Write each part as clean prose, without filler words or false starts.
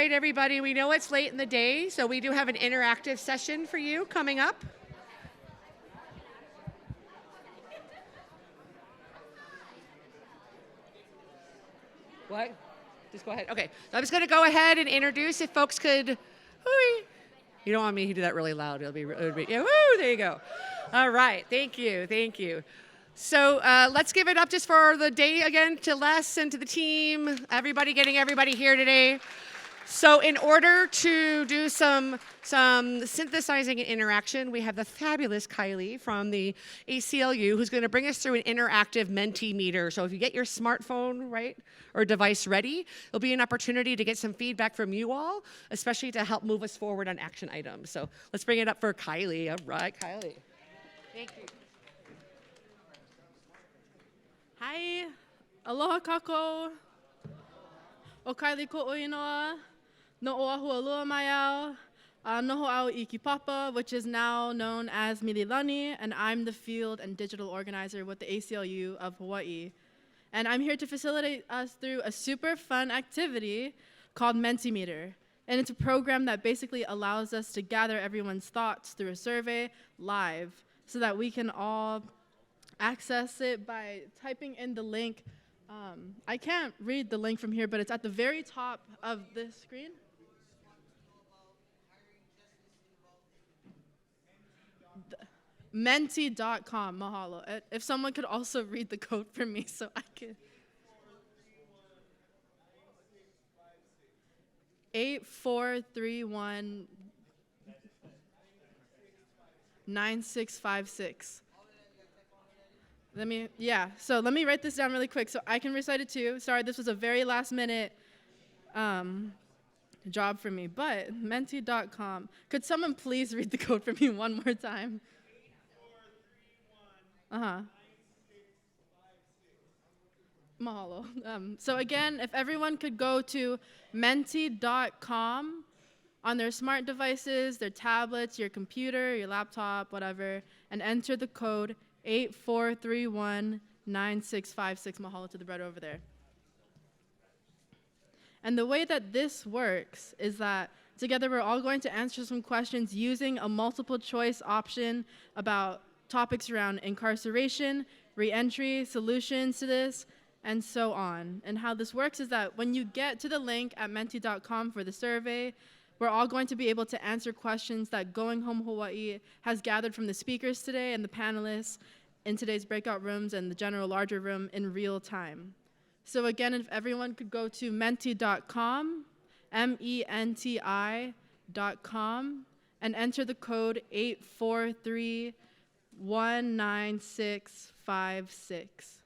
right, everybody, we know it's late in the day, so we do have an interactive session for you coming up. What? Just go ahead. Okay, so I'm just going to go ahead and introduce, if folks could. Hooey. You don't want me to do that really loud. It'll be yeah, woo, there you go. All right, thank you, thank you. So let's give it up just for the day again to Les and to the team, everybody getting everybody here today. So in order to do some synthesizing and interaction, we have the fabulous Kylie from the ACLU who's going to bring us through an interactive Mentimeter. So if you get your smartphone, right, or device ready, there'll be an opportunity to get some feedback from you all, especially to help move us forward on action items. So let's bring it up for Kylie. All right, Kylie. Thank you. Hi, aloha kako. O Kylie ko oinoa. No oahu alua mai au. Noho au I Kipapa, which is now known as Mililani, and I'm the field and digital organizer with the ACLU of Hawaii. And I'm here to facilitate us through a super fun activity called Mentimeter. And it's a program that basically allows us to gather everyone's thoughts through a survey live so that we can all access it by typing in the link. I can't read the link from here, but it's at the very top of this screen. Menti.com, mahalo. If someone could also read the code for me so I could. 8431 9656. Let me write this down really quick so I can recite it too. Sorry, this was a very last minute job for me, but menti.com. Could someone please read the code for me one more time? 8431 9656. Mahalo. So again, if everyone could go to menti.com on their smart devices, their tablets, your computer, your laptop, whatever, and enter the code 8431 9656. Mahalo to the brother over there. And the way that this works is that together we're all going to answer some questions using a multiple choice option about topics around incarceration, reentry, solutions to this, and so on. And how this works is that when you get to the link at menti.com for the survey, we're all going to be able to answer questions that Going Home Hawaii has gathered from the speakers today and the panelists in today's breakout rooms and the general larger room in real time. So again, if everyone could go to menti.com, MENTI.com, and enter the code 843-19656.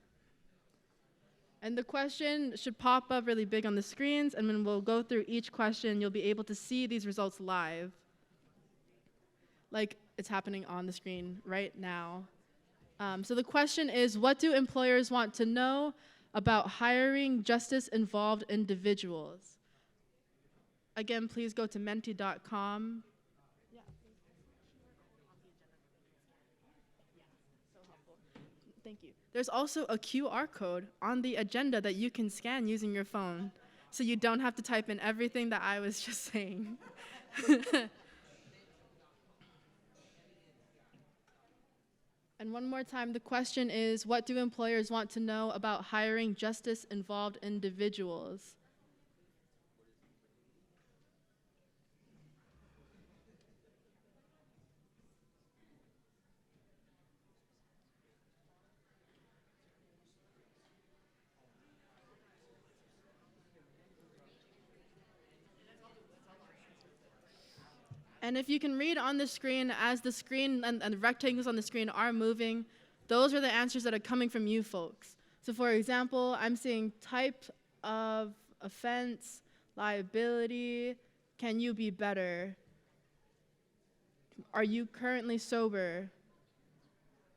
And the question should pop up really big on the screens, and when we'll go through each question, you'll be able to see these results live, like it's happening on the screen right now. So the question is, what do employers want to know about hiring justice-involved individuals? Again, please go to menti.com. Thank you. There's also a QR code on the agenda that you can scan using your phone, so you don't have to type in everything that I was just saying. And one more time, the question is, what do employers want to know about hiring justice-involved individuals? And if you can read on the screen, as the screen and the rectangles on the screen are moving, those are the answers that are coming from you folks. So for example, I'm seeing type of offense, liability, can you be better? Are you currently sober?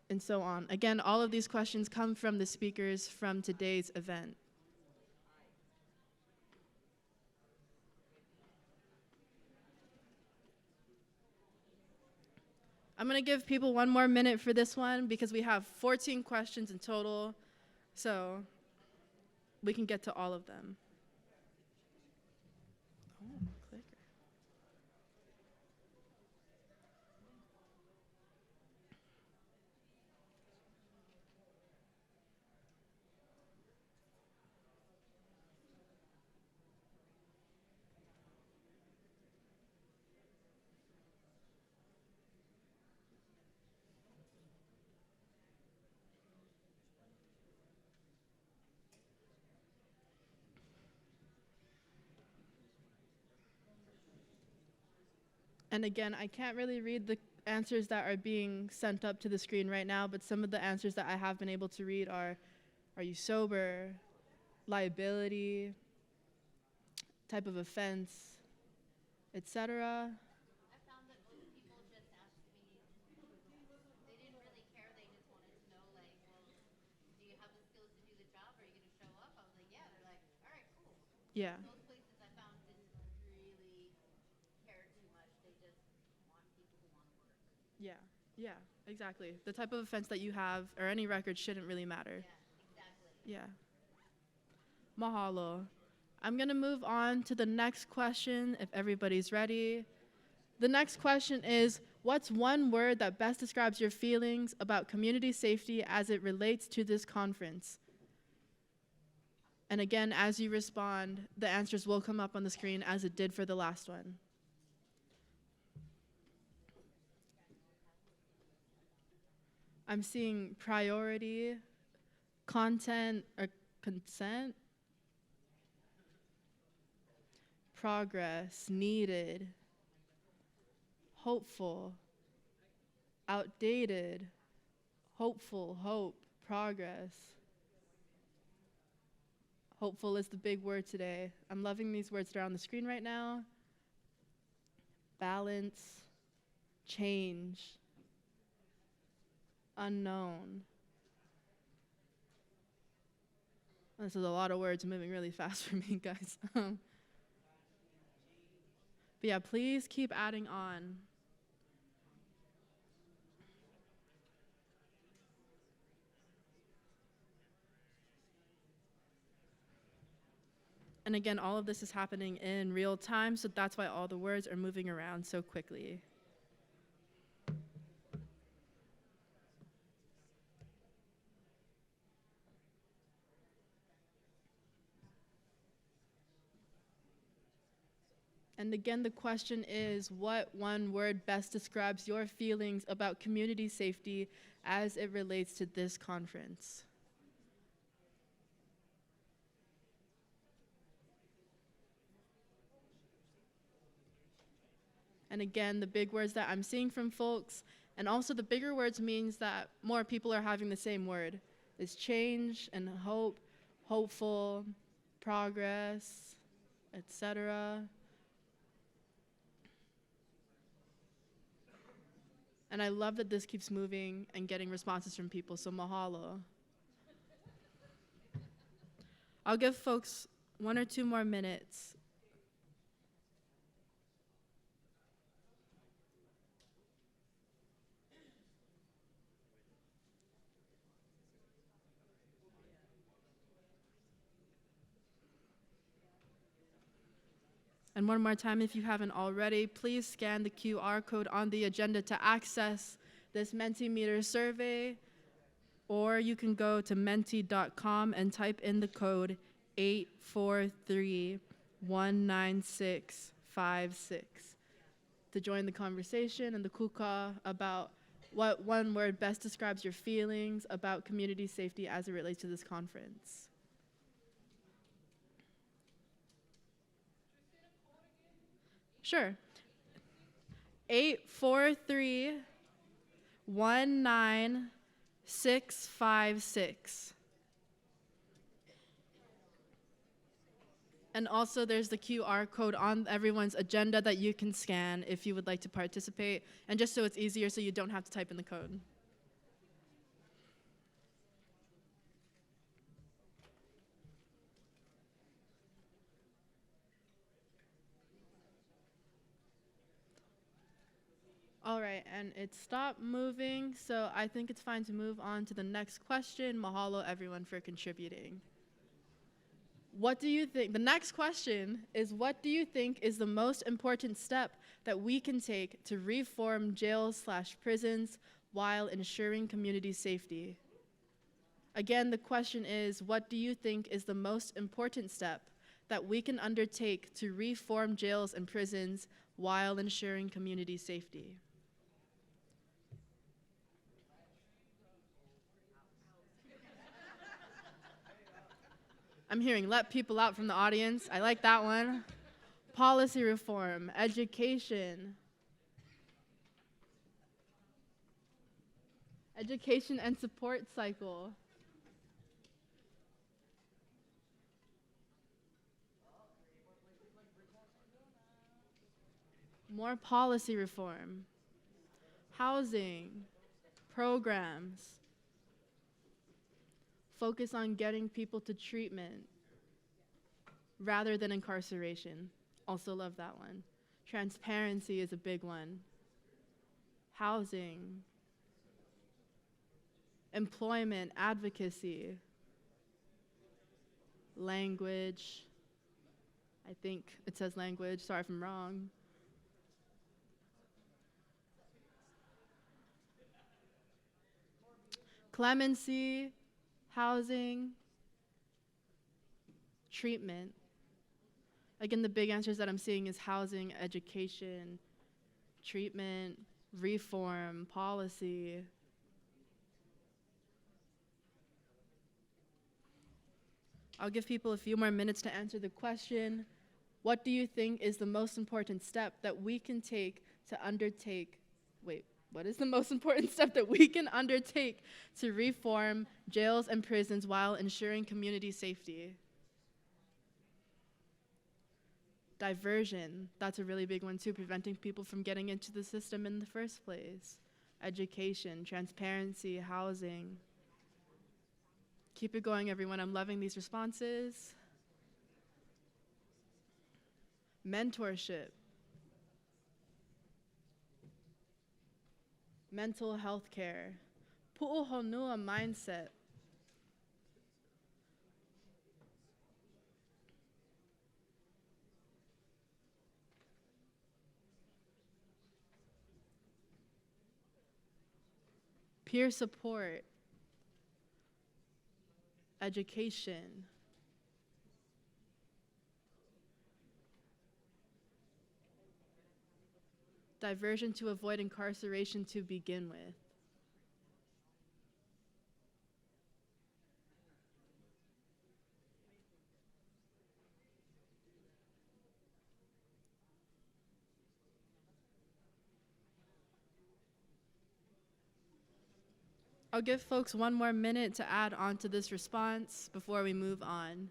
And so on. Again, all of these questions come from the speakers from today's event. I'm going to give people one more minute for this one because we have 14 questions in total, so we can get to all of them. Oh. Clicker. And again, I can't really read the answers that are being sent up to the screen right now, but some of the answers that I have been able to read are you sober, liability, type of offense, etc. I found that most people just asked me, they didn't really care, they just wanted to know, like, well, do you have the skills to do the job? Are you going to show up? I was like, yeah. They're like, all right, cool. Yeah, Most places I found didn't really care too much. They just want people who want to work. yeah, yeah, exactly. The type of offense that you have or any record shouldn't really matter. Yeah, exactly. Yeah. Mahalo. I'm going to move on to the next question if everybody's ready. The next question is, what's one word that best describes your feelings about community safety as it relates to this conference? And again, as you respond, the answers will come up on the screen as it did for the last one. I'm seeing priority, content, or consent, progress, needed, hopeful, outdated, hopeful, hope, progress. Hopeful is the big word today. I'm loving these words that are on the screen right now. Balance, change, unknown. This is a lot of words moving really fast for me, guys. But yeah, please keep adding on. And again, all of this is happening in real time, so that's why all the words are moving around so quickly. And again, the question is, what one word best describes your feelings about community safety as it relates to this conference? And again, the big words that I'm seeing from folks, and also the bigger words means that more people are having the same word, is change and hope, hopeful, progress, etc. And I love that this keeps moving and getting responses from people, so mahalo. I'll give folks 1 or 2 more minutes. And one more time, if you haven't already, please scan the QR code on the agenda to access this Mentimeter survey, or you can go to menti.com and type in the code 843-19656 to join the conversation and the kuka about what one word best describes your feelings about community safety as it relates to this conference. Sure. 843-19656. And also there's the QR code on everyone's agenda that you can scan if you would like to participate, and just so it's easier so you don't have to type in the code. All right, and it stopped moving, so I think it's fine to move on to the next question. Mahalo everyone for contributing. What do you think? The next question is, what do you think is the most important step that we can take to reform jails/prisons while ensuring community safety? Again, the question is, what do you think is the most important step that we can undertake to reform jails and prisons while ensuring community safety? I'm hearing let people out from the audience. I like that one. Policy reform, education. Education and support cycle. More policy reform. Housing, programs. Focus on getting people to treatment rather than incarceration. Also love that one. Transparency is a big one. Housing. Employment, advocacy. Language. I think it says language, sorry if I'm wrong. Clemency, housing, treatment. Again, the big answers that I'm seeing is housing, education, treatment, reform, policy. I'll give people a few more minutes to answer the question. What do you think is the most important step that we can take to undertake, what is the most important step that we can undertake to reform jails and prisons while ensuring community safety? Diversion, that's a really big one too, preventing people from getting into the system in the first place. Education, transparency, housing. Keep it going, everyone. I'm loving these responses. Mentorship. Mental health care. Pu'uhonua mindset. Peer support. Education. Diversion to avoid incarceration to begin with. I'll give folks one more minute to add on to this response before we move on.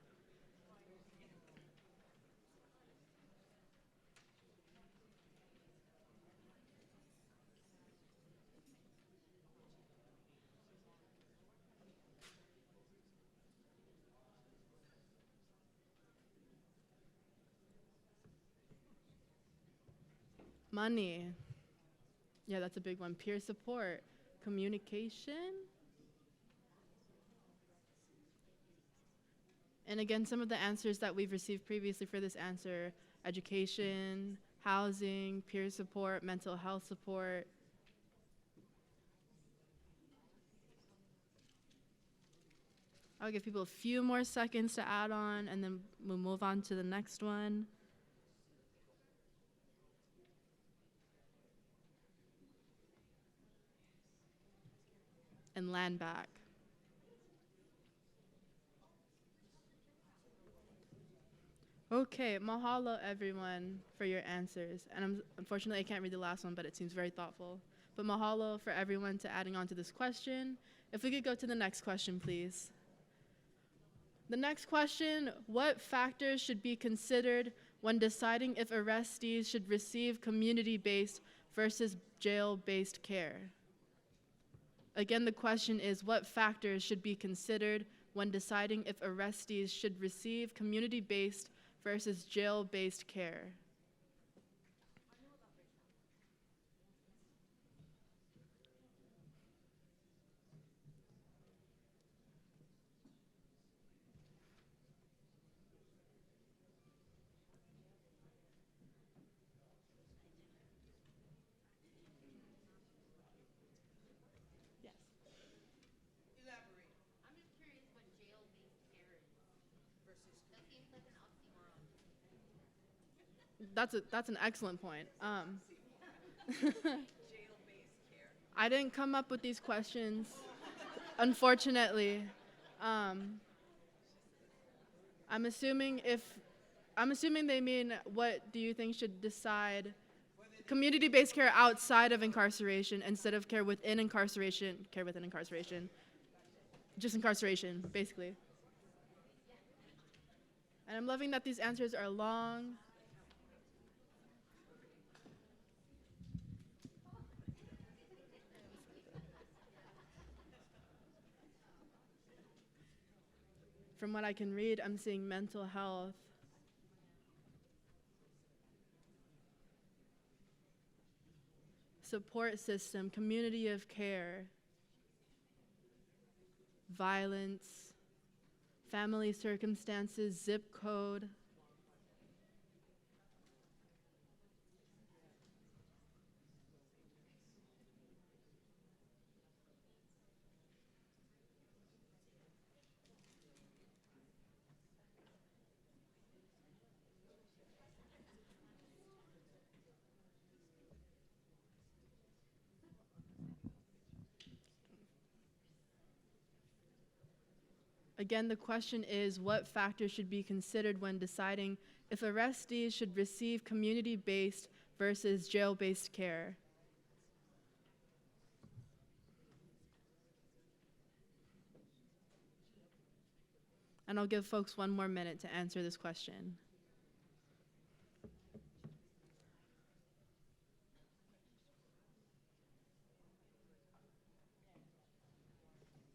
Money. Yeah, that's a big one. Peer support. Communication. And again, some of the answers that we've received previously for this answer: education, housing, peer support, mental health support. I'll give people a few more seconds to add on, and then we'll move on to the next one. And land back. Okay, mahalo everyone for your answers. And unfortunately I can't read the last one, but it seems very thoughtful. But mahalo for everyone to adding on to this question. If we could go to the next question, please. The next question: what factors should be considered when deciding if arrestees should receive community-based versus jail-based care? Again, the question is, what factors should be considered when deciding if arrestees should receive community-based versus jail-based care? That's an excellent point. I didn't come up with these questions, unfortunately. I'm assuming they mean what do you think should decide community-based care outside of incarceration instead of care within incarceration, just incarceration, basically. And I'm loving that these answers are long. From what I can read, I'm seeing mental health. Support system, community of care, violence, family circumstances, zip code. Again, the question is, what factors should be considered when deciding if arrestees should receive community-based versus jail-based care? And I'll give folks 1 more minute to answer this question.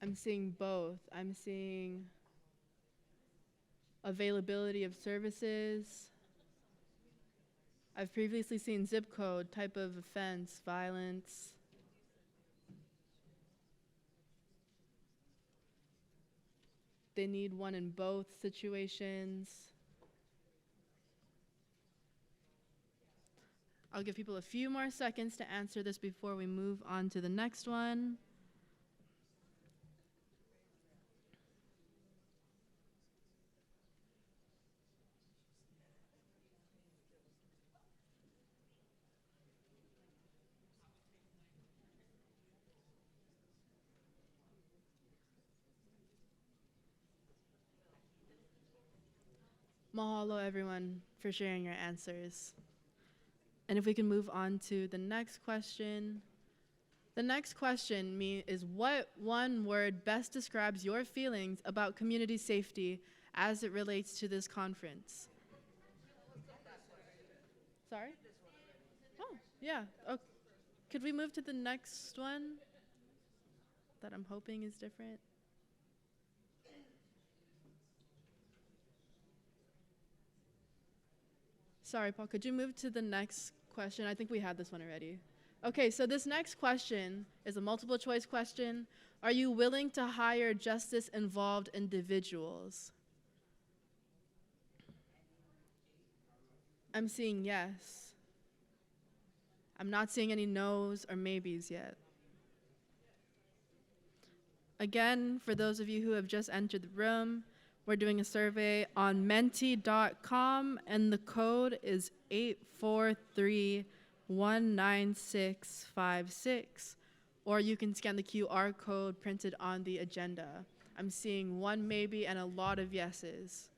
I'm seeing both. I'm seeing availability of services. I've previously seen zip code, type of offense, violence. They need one in both situations. I'll give people a few more seconds to answer this before we move on to the next one. Mahalo, everyone, for sharing your answers. And if we can move on to the next question. The next question is, what one word best describes your feelings about community safety as it relates to this conference? Sorry? Oh, yeah. Oh, could we move to the next one that I'm hoping is different? Sorry, Paul, could you move to the next question? I think we had this one already. Okay, so this next question is a multiple choice question. Are you willing to hire justice-involved individuals? I'm seeing yes. I'm not seeing any no's or maybes yet. Again, for those of you who have just entered the room, we're doing a survey on menti.com, and the code is 843-19656. Or you can scan the QR code printed on the agenda. I'm seeing one maybe and a lot of yeses.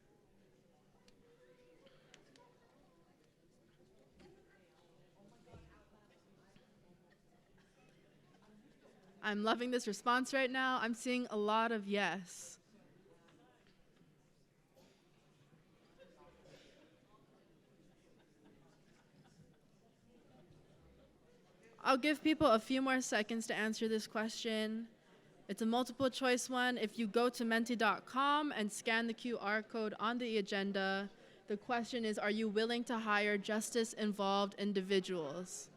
I'm loving this response right now. I'm seeing a lot of yes. I'll give people a few more seconds to answer this question. It's a multiple choice one. If you go to menti.com and scan the QR code on the agenda, the question is, are you willing to hire justice-involved individuals?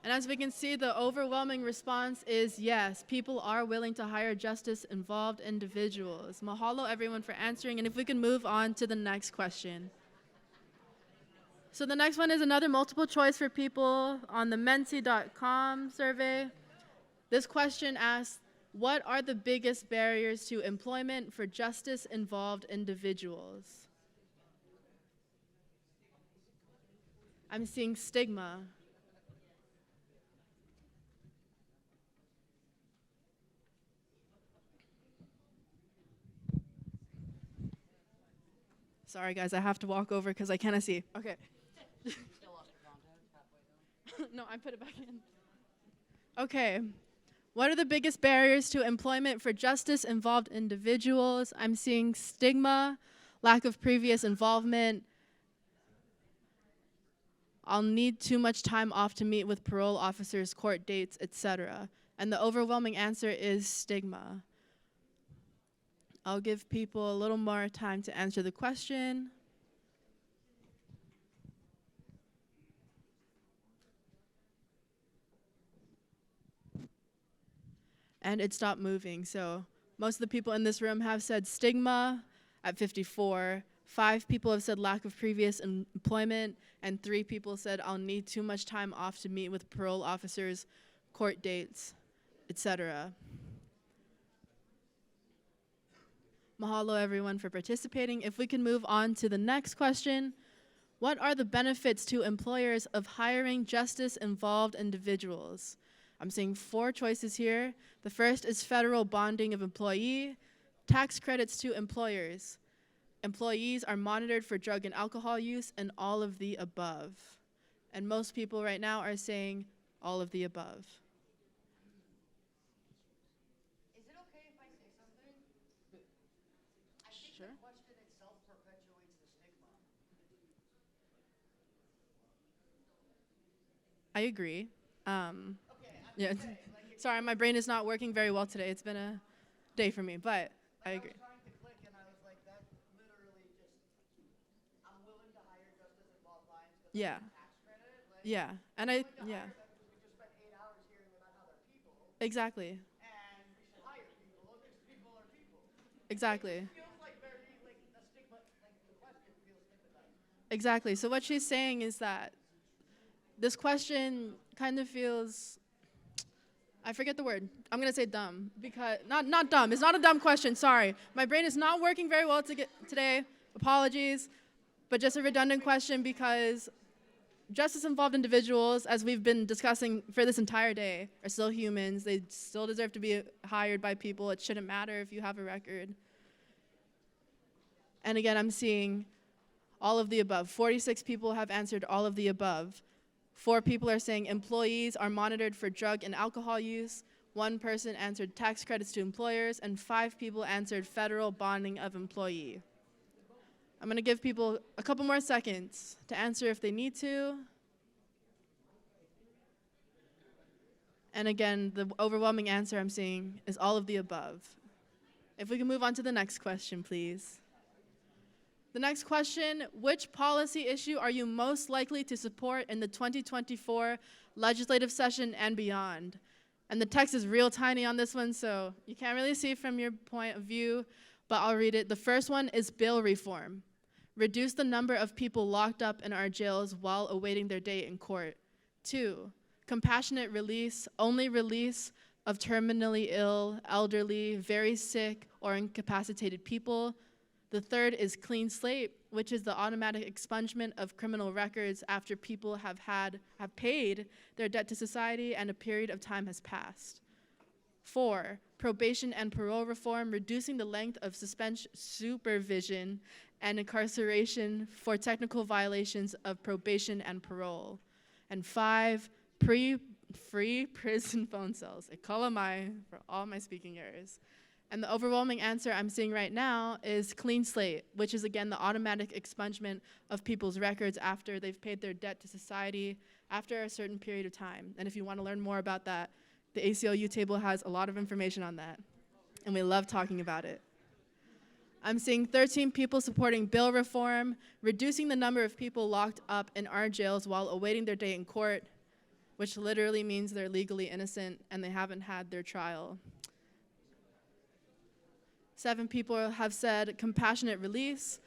And as we can see, the overwhelming response is yes, people are willing to hire justice-involved individuals. Mahalo, everyone, for answering. And if we can move on to the next question. So the next one is another multiple choice for people on the menti.com survey. This question asks, what are the biggest barriers to employment for justice-involved individuals? I'm seeing stigma. Sorry, guys, I have to walk over because I cannot see. Okay. No, I put it back in. Okay. What are the biggest barriers to employment for justice-involved individuals? I'm seeing stigma, lack of previous involvement. I'll need too much time off to meet with parole officers, court dates, etc. And the overwhelming answer is stigma. I'll give people a little more time to answer the question. And it stopped moving. So most of the people in this room have said stigma at 54. 5 people have said lack of previous employment, and 3 people said I'll need too much time off to meet with parole officers, court dates, etc. Mahalo everyone for participating. If we can move on to the next question. What are the benefits to employers of hiring justice-involved individuals? I'm seeing 4 choices here. The first is federal bonding of employee, tax credits to employers. Employees are monitored for drug and alcohol use, and all of the above. And most people right now are saying all of the above. Is it okay if I say something? I think Sure. the question itself perpetuates the stigma. I agree. Okay, Yeah. Sorry, my brain is not working very well today. It's been a day for me, but I agree. was trying to click and I was like, that literally just, I'm willing to hire justice involved lines because Yeah. tax credit. Like, Yeah. And I'm willing to yeah. hire them because we just spent 8 hours hearing about how they're people, Exactly. and we should hire people because people are people. Exactly. It feels like very, like, the stigma, like, the question feels stigmatized. Exactly. So what she's saying is that this question kind of feels, I forget the word. I'm gonna say dumb because not dumb. It's not a dumb question. Sorry, my brain is not working very well today. Apologies, but just a redundant question because justice-involved individuals, as we've been discussing for this entire day, are still humans. They still deserve to be hired by people. It shouldn't matter if you have a record. And again, I'm seeing all of the above. 46 people have answered all of the above. 4 people are saying employees are monitored for drug and alcohol use. 1 person answered tax credits to employers, and 5 people answered federal bonding of employee. I'm gonna give people a couple more seconds to answer if they need to. And again, the overwhelming answer I'm seeing is all of the above. If we can move on to the next question, please. The next question, which policy issue are you most likely to support in the 2024 legislative session and beyond? And the text is real tiny on this one, so you can't really see from your point of view, but I'll read it. The first one is bill reform. Reduce the number of people locked up in our jails while awaiting their day in court. 2, compassionate release, only release of terminally ill, elderly, very sick, or incapacitated people. The third is clean slate, which is the automatic expungement of criminal records after people have paid their debt to society and a period of time has passed. 4, probation and parole reform, reducing the length of supervision and incarceration for technical violations of probation and parole. And 5, free prison phone cells. Ikalamai for all my speaking errors. And the overwhelming answer I'm seeing right now is clean slate, which is again the automatic expungement of people's records after they've paid their debt to society after a certain period of time. And if you want to learn more about that, the ACLU table has a lot of information on that. And we love talking about it. I'm seeing 13 people supporting bill reform, reducing the number of people locked up in our jails while awaiting their day in court, which literally means they're legally innocent and they haven't had their trial. 7 people have said compassionate release,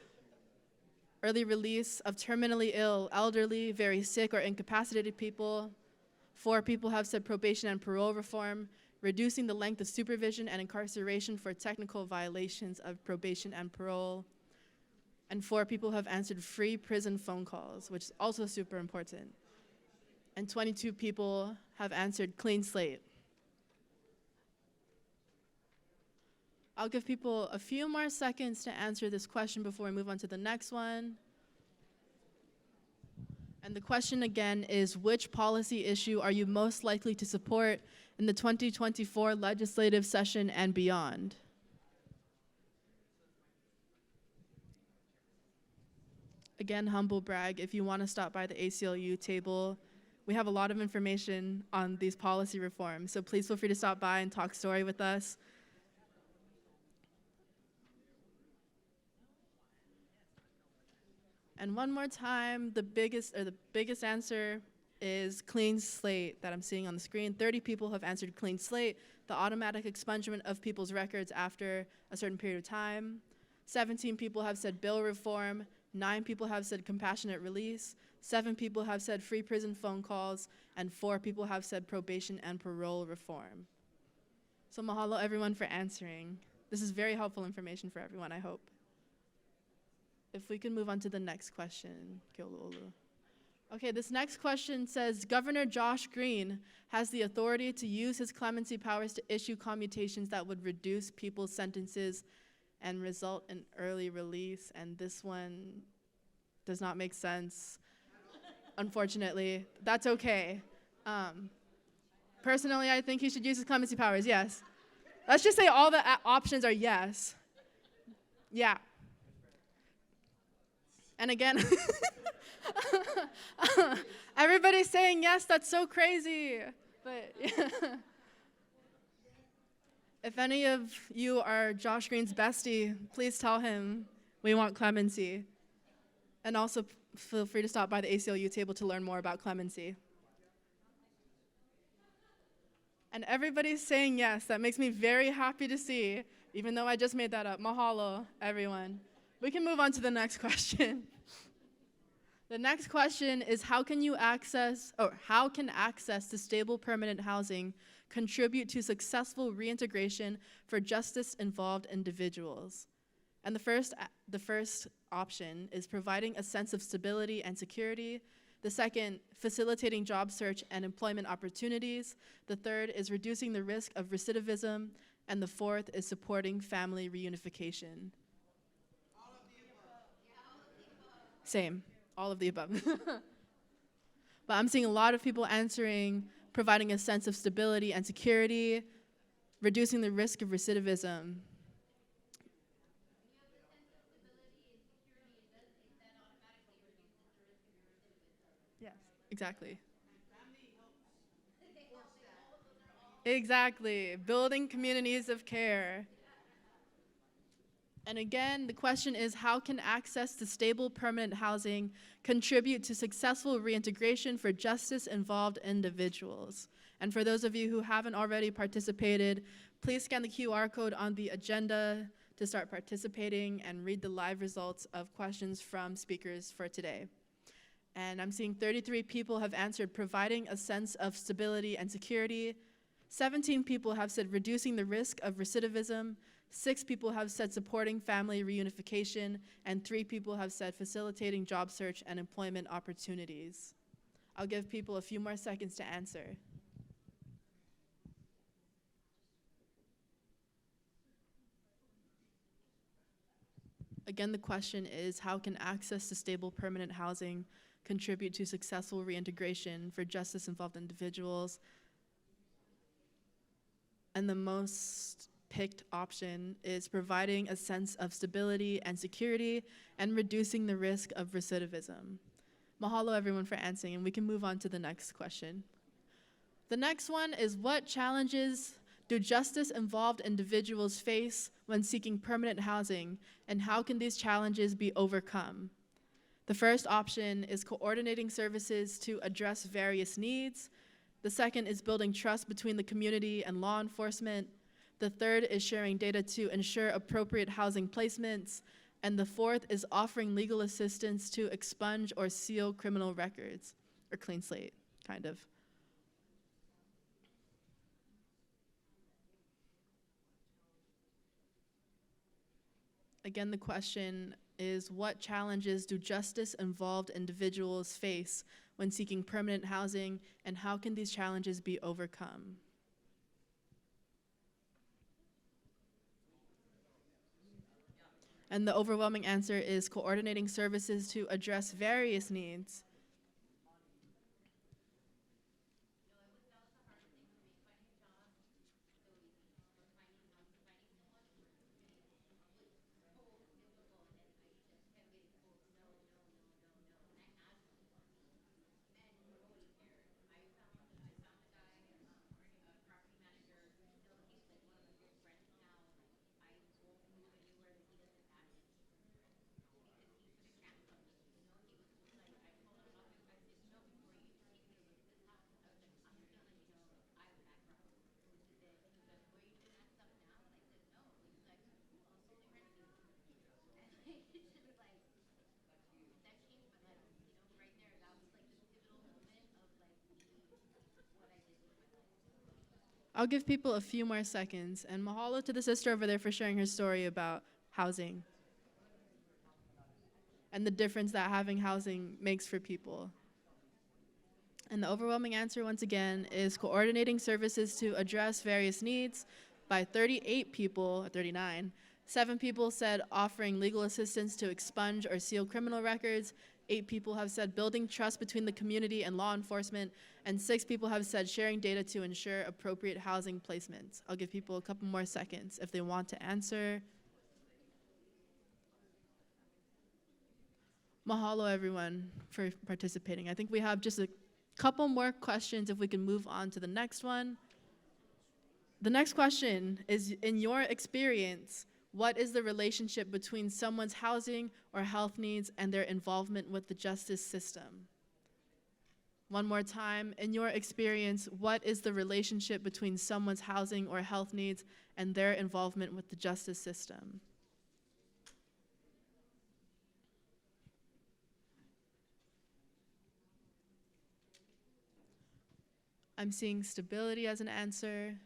early release of terminally ill, elderly, very sick, or incapacitated people. 4 people have said probation and parole reform, reducing the length of supervision and incarceration for technical violations of probation and parole. And 4 people have answered free prison phone calls, which is also super important. And 22 people have answered clean slate. I'll give people a few more seconds to answer this question before we move on to the next one. And the question again is, which policy issue are you most likely to support in the 2024 legislative session and beyond? Again, humble brag, if you want to stop by the ACLU table, we have a lot of information on these policy reforms, so please feel free to stop by and talk story with us. And one more time, the biggest answer is clean slate that I'm seeing on the screen. 30 people have answered clean slate, the automatic expungement of people's records after a certain period of time. 17 people have said bill reform. 9 people have said compassionate release. 7 people have said free prison phone calls. And 4 people have said probation and parole reform. So mahalo everyone for answering. This is very helpful information for everyone, I hope. If we can move on to the next question. Okay, this next question says, Governor Josh Green has the authority to use his clemency powers to issue commutations that would reduce people's sentences and result in early release. And this one does not make sense, unfortunately. That's okay. Personally, I think he should use his clemency powers, yes. Let's just say all the options are yes. Yeah. And again, everybody's saying yes, that's so crazy. But yeah. If any of you are Josh Green's bestie, please tell him we want clemency. And also feel free to stop by the ACLU table to learn more about clemency. And everybody's saying yes. That makes me very happy to see, even though I just made that up. Mahalo, everyone. We can move on to the next question. The next question is, how can access to stable permanent housing contribute to successful reintegration for justice-involved individuals? And the first option is providing a sense of stability and security. The second, facilitating job search and employment opportunities. The third is reducing the risk of recidivism. And the fourth is supporting family reunification. Same, all of the above. But I'm seeing a lot of people answering providing a sense of stability and security, reducing the risk of recidivism. Yes, exactly. Exactly, building communities of care. And again, the question is, how can access to stable permanent housing contribute to successful reintegration for justice-involved individuals? And for those of you who haven't already participated, please scan the QR code on the agenda to start participating and read the live results of questions from speakers for today. And I'm seeing 33 people have answered providing a sense of stability and security. 17 people have said reducing the risk of recidivism. 6 people have said supporting family reunification, and 3 people have said facilitating job search and employment opportunities. I'll give people a few more seconds to answer. Again, the question is, how can access to stable permanent housing contribute to successful reintegration for justice-involved individuals? And the most picked option is providing a sense of stability and security and reducing the risk of recidivism. Mahalo everyone for answering, and we can move on to the next question. The next one is, what challenges do justice-involved individuals face when seeking permanent housing, and how can these challenges be overcome? The first option is coordinating services to address various needs. The second is building trust between the community and law enforcement. The third is sharing data to ensure appropriate housing placements. And the fourth is offering legal assistance to expunge or seal criminal records, or clean slate, kind of. Again, the question is, what challenges do justice-involved individuals face when seeking permanent housing, and how can these challenges be overcome? And the overwhelming answer is coordinating services to address various needs. I'll give people a few more seconds, and mahalo to the sister over there for sharing her story about housing and the difference that having housing makes for people. And the overwhelming answer, once again, is coordinating services to address various needs by 38 people, 39. 7 people said offering legal assistance to expunge or seal criminal records. 8 people have said building trust between the community and law enforcement. And 6 people have said sharing data to ensure appropriate housing placements. I'll give people a couple more seconds if they want to answer. Mahalo, everyone, for participating. I think we have just a couple more questions if we can move on to the next one. The next question is, in your experience, what is the relationship between someone's housing or health needs and their involvement with the justice system? One more time, in your experience, what is the relationship between someone's housing or health needs and their involvement with the justice system? I'm seeing stability as an answer.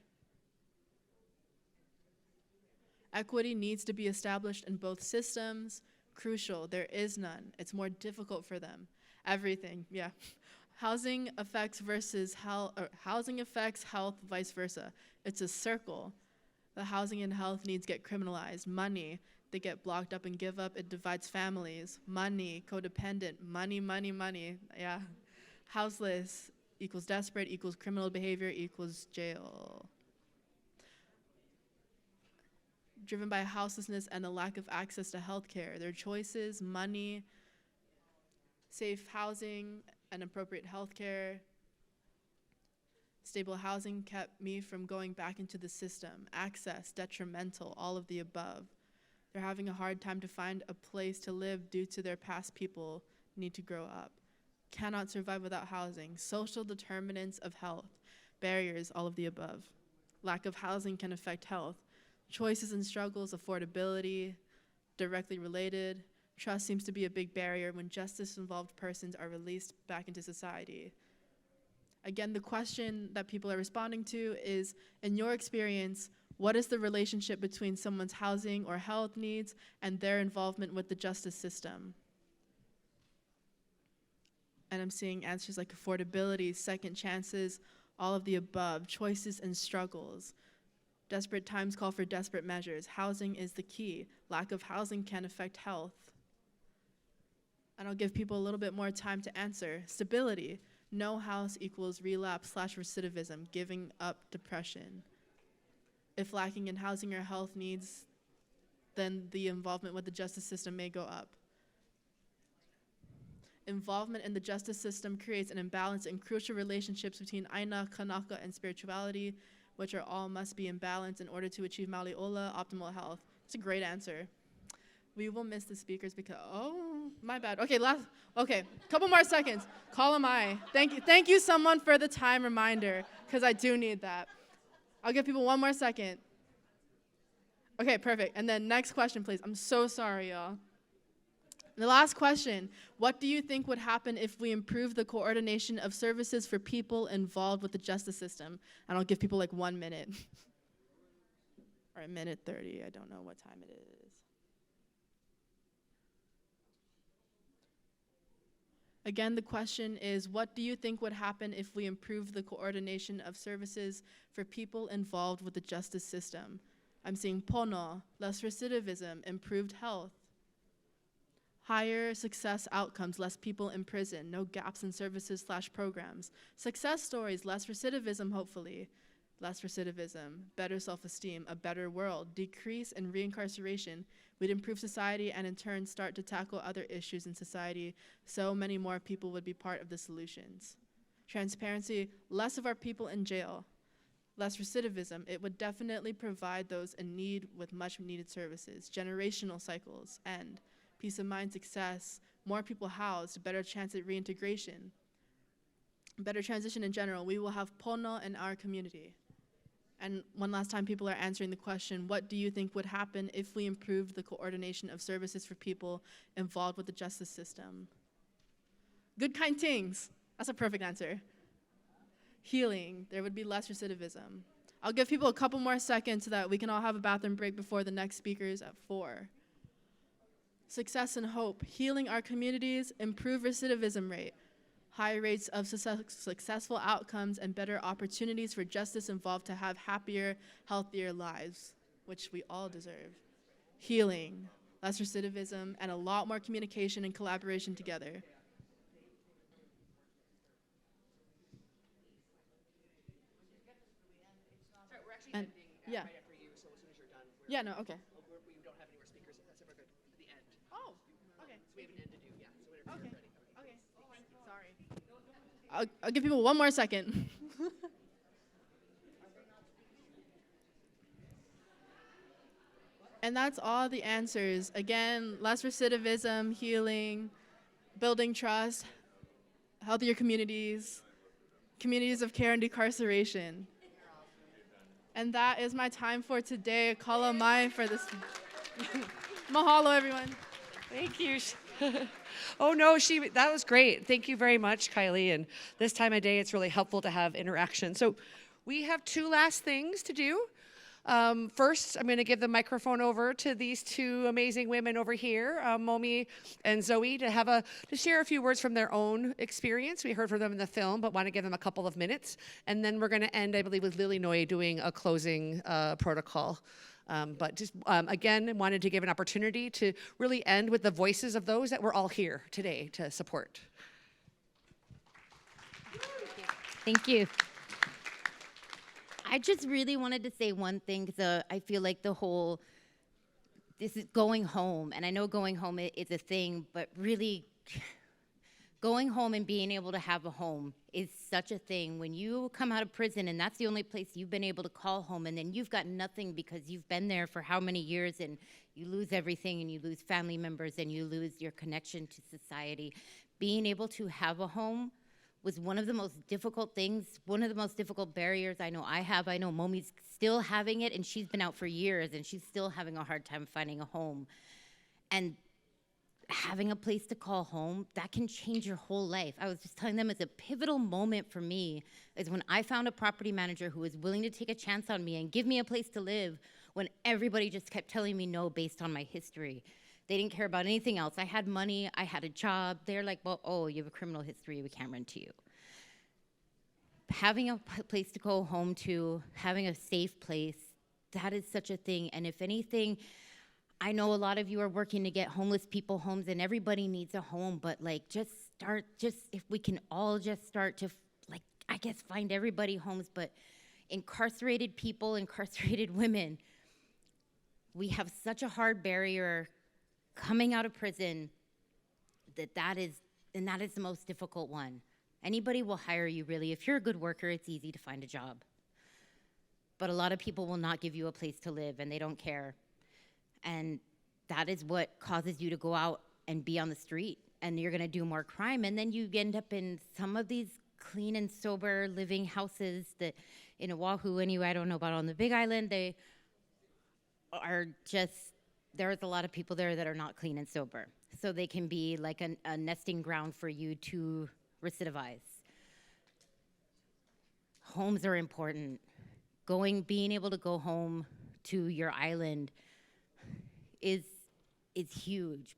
Equity needs to be established in both systems. Crucial, there is none. It's more difficult for them. Everything, yeah. Housing affects versus health, or housing affects health, vice versa. It's a circle. The housing and health needs get criminalized. Money, they get blocked up and give up. It divides families. Money, codependent. Money, money, money. Yeah. Houseless equals desperate, equals criminal behavior, equals jail. Driven by houselessness and the lack of access to healthcare. Their choices, money, safe housing, and appropriate healthcare. Stable housing kept me from going back into the system. Access, detrimental, all of the above. They're having a hard time to find a place to live due to their past people need to grow up. Cannot survive without housing. Social determinants of health. Barriers, all of the above. Lack of housing can affect health. Choices and struggles, affordability, directly related. Trust seems to be a big barrier when justice-involved persons are released back into society. Again, the question that people are responding to is, in your experience, what is the relationship between someone's housing or health needs and their involvement with the justice system? And I'm seeing answers like affordability, second chances, all of the above, choices and struggles. Desperate times call for desperate measures. Housing is the key. Lack of housing can affect health. And I'll give people a little bit more time to answer. Stability. No house equals relapse/recidivism, giving up, depression. If lacking in housing or health needs, then the involvement with the justice system may go up. Involvement in the justice system creates an imbalance in crucial relationships between Aina, Kanaka, and spirituality, which are all must be in balance in order to achieve Maliola, optimal health. It's a great answer. We will miss the speakers because, oh, my bad. Okay, couple more seconds. Call them I. Thank you someone for the time reminder, because I do need that. I'll give people one more second. Okay, perfect. And then next question, please. I'm so sorry, y'all. The last question, what do you think would happen if we improve the coordination of services for people involved with the justice system? And I'll give people like 1 minute. Or 1:30, I don't know what time it is. Again, the question is, what do you think would happen if we improve the coordination of services for people involved with the justice system? I'm seeing pono, less recidivism, improved health, higher success outcomes, less people in prison, no gaps in services/programs, success stories, less recidivism, hopefully, less recidivism, better self-esteem, a better world, decrease in reincarceration. We'd improve society and in turn start to tackle other issues in society so many more people would be part of the solutions. Transparency, less of our people in jail, less recidivism. It would definitely provide those in need with much needed services. Generational cycles end. Peace of mind, success, more people housed, better chance at reintegration, better transition in general. We will have pono in our community. And one last time, people are answering the question, what do you think would happen if we improved the coordination of services for people involved with the justice system? Good kind things. That's a perfect answer. Healing. There would be less recidivism. I'll give people a couple more seconds so that we can all have a bathroom break before the next speakers at 4. Success and hope. Healing our communities, improve recidivism rate. High rates of successful outcomes and better opportunities for justice involved to have happier, healthier lives, which we all deserve. Healing, less recidivism, and a lot more communication and collaboration together. Sorry, we're actually And- ending yeah. right after you, so as soon as you're done, Yeah, no, okay. we don't have any more speakers, except for good at the end. Oh, okay. So we have an end to do, yeah. So whenever Okay. you're ready. Okay, sorry. I'll give people one more second. And that's all the answers. Again, less recidivism, healing, building trust, healthier communities, communities of care and decarceration. And that is my time for today. Kala mai for this. Mahalo, everyone. Thank you. Oh no, that was great. Thank you very much, Kylie. And this time of day, it's really helpful to have interaction. So we have 2 last things to do. First, I'm going to give the microphone over to these 2 amazing women over here, Momi and Zoe, to share a few words from their own experience. We heard from them in the film, but want to give them a couple of minutes. And then we're going to end, I believe, with Lily Noy doing a closing protocol. But just, again, wanted to give an opportunity to really end with the voices of those that were all here today to support. Thank you. I just really wanted to say one thing because I feel like this is going home, and I know going home is a thing, but really going home and being able to have a home is such a thing. When you come out of prison and that's the only place you've been able to call home, and then you've got nothing because you've been there for how many years, and you lose everything, and you lose family members, and you lose your connection to society. Being able to have a home was one of the most difficult things, one of the most difficult barriers I know I have. I know Momi's still having it, and she's been out for years, and she's still having a hard time finding a home. And having a place to call home, that can change your whole life. I was just telling them it's a pivotal moment for me is when I found a property manager who was willing to take a chance on me and give me a place to live when everybody just kept telling me no based on my history. They didn't care about anything else. I had money, I had a job. They're like, well, oh, you have a criminal history, we can't rent to you. Having a place to go home to, having a safe place, that is such a thing. And if anything, I know a lot of you are working to get homeless people homes, and everybody needs a home, but like if we can all just start to, like, I guess find everybody homes, but incarcerated people, incarcerated women, we have such a hard barrier coming out of prison that is the most difficult one. Anybody will hire you, really. If you're a good worker, it's easy to find a job. But a lot of people will not give you a place to live, and they don't care. And that is what causes you to go out and be on the street, and you're gonna do more crime, and then you end up in some of these clean and sober living houses that in Oahu anyway, I don't know about on the Big Island, they are just, there's a lot of people there that are not clean and sober. So they can be like a nesting ground for you to recidivize. Homes are important. Being able to go home to your island is huge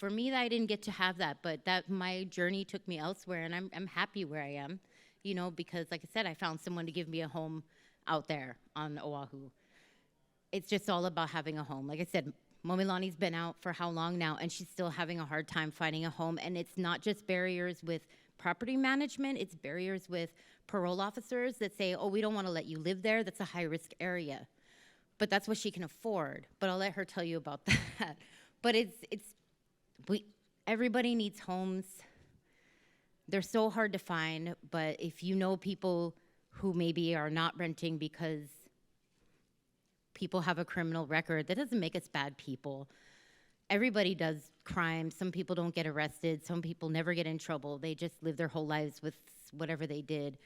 for me, I didn't get to have that, but that my journey took me elsewhere, and I'm happy where I am, you know, because like I said, I found someone to give me a home out there on Oahu. It's just all about having a home. Like I said, Momilani's been out for how long now, and she's still having a hard time finding a home. And it's not just barriers with property management, it's barriers with parole officers that say, oh, we don't want to let you live there. That's a high-risk area. But that's what she can afford. But I'll let her tell you about that. But everybody needs homes. They're so hard to find, but if you know people who maybe are not renting because people have a criminal record, that doesn't make us bad people. Everybody does crime. Some people don't get arrested. Some people never get in trouble. They just live their whole lives with whatever they did.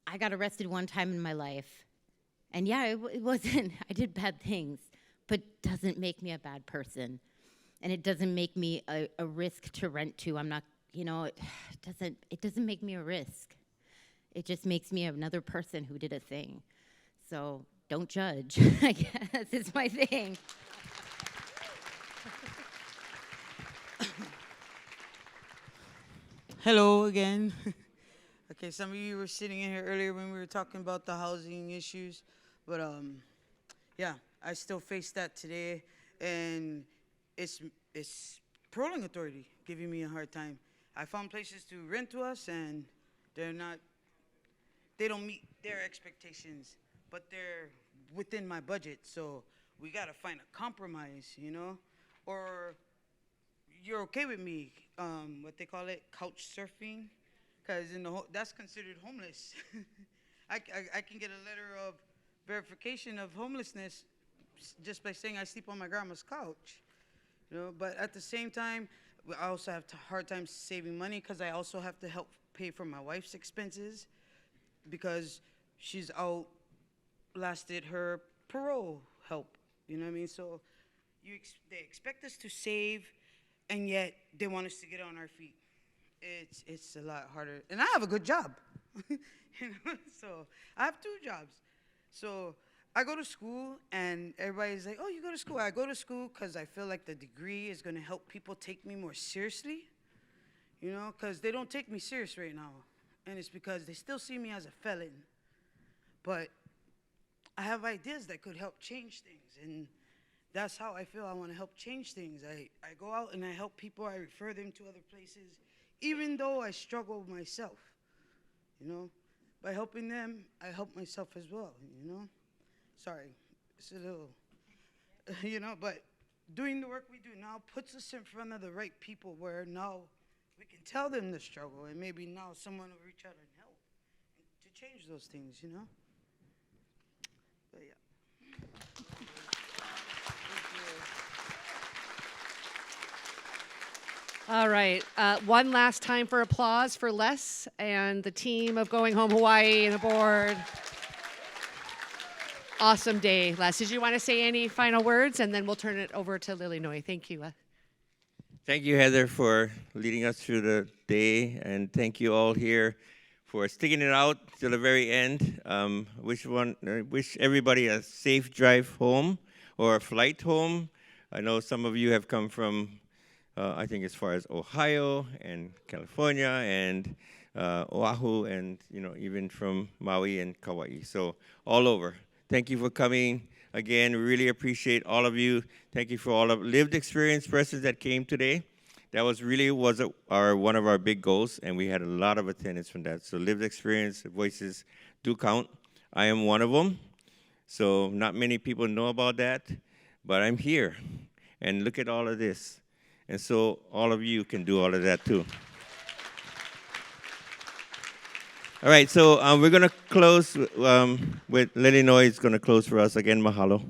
I got arrested one time in my life. And yeah, it wasn't, I did bad things, but doesn't make me a bad person. And it doesn't make me a risk to rent to. I'm not, you know, it doesn't make me a risk. It just makes me another person who did a thing. So don't judge, I guess, is my thing. Hello again. Okay, some of you were sitting in here earlier when we were talking about the housing issues, but yeah, I still face that today, and it's patrolling authority giving me a hard time. I found places to rent to us, and they don't meet their expectations, but they're within my budget, so we gotta find a compromise, you know, or you're okay with me, what they call it, couch surfing, because that's considered homeless. I can get a letter of verification of homelessness just by saying I sleep on my grandma's couch, you know. But at the same time, I also have a hard time saving money because I also have to help pay for my wife's expenses because she's outlasted her parole help. You know what I mean? So they expect us to save, and yet they want us to get on our feet. It's a lot harder, and I have a good job. You know? So I have 2 jobs. So I go to school, and everybody's like, "Oh, you go to school?" I go to school because I feel like the degree is going to help people take me more seriously. You know, because they don't take me serious right now, and it's because they still see me as a felon. But I have ideas that could help change things, and that's how I feel I want to help change things. I go out and I help people. I refer them to other places, even though I struggle myself, you know. By helping them, I help myself as well, you know. Sorry, it's a little, you know, but doing the work we do now puts us in front of the right people where now we can tell them the struggle, and maybe now someone will reach out and help to change those things, you know. But yeah. All right. One last time for applause for Les and the team of Going Home Hawaii and the board. Awesome day, Les. Did you want to say any final words? And then we'll turn it over to Lilinoe. Thank you, Les. Thank you, Heather, for leading us through the day. And thank you all here for sticking it out to the very end. Wish everybody a safe drive home or a flight home. I know some of you have come from I think as far as Ohio and California and Oahu, and even from Maui and Kauai. So all over. Thank you for coming. Again, we really appreciate all of you. Thank you for all of lived experience persons that came today. That was one of our big goals, and we had a lot of attendance from that. So lived experience voices do count. I am one of them. So not many people know about that, but I'm here. And look at all of this. And so all of you can do all of that too. All right, so we're going to close with Lilinoe is going to close for us. Again, mahalo.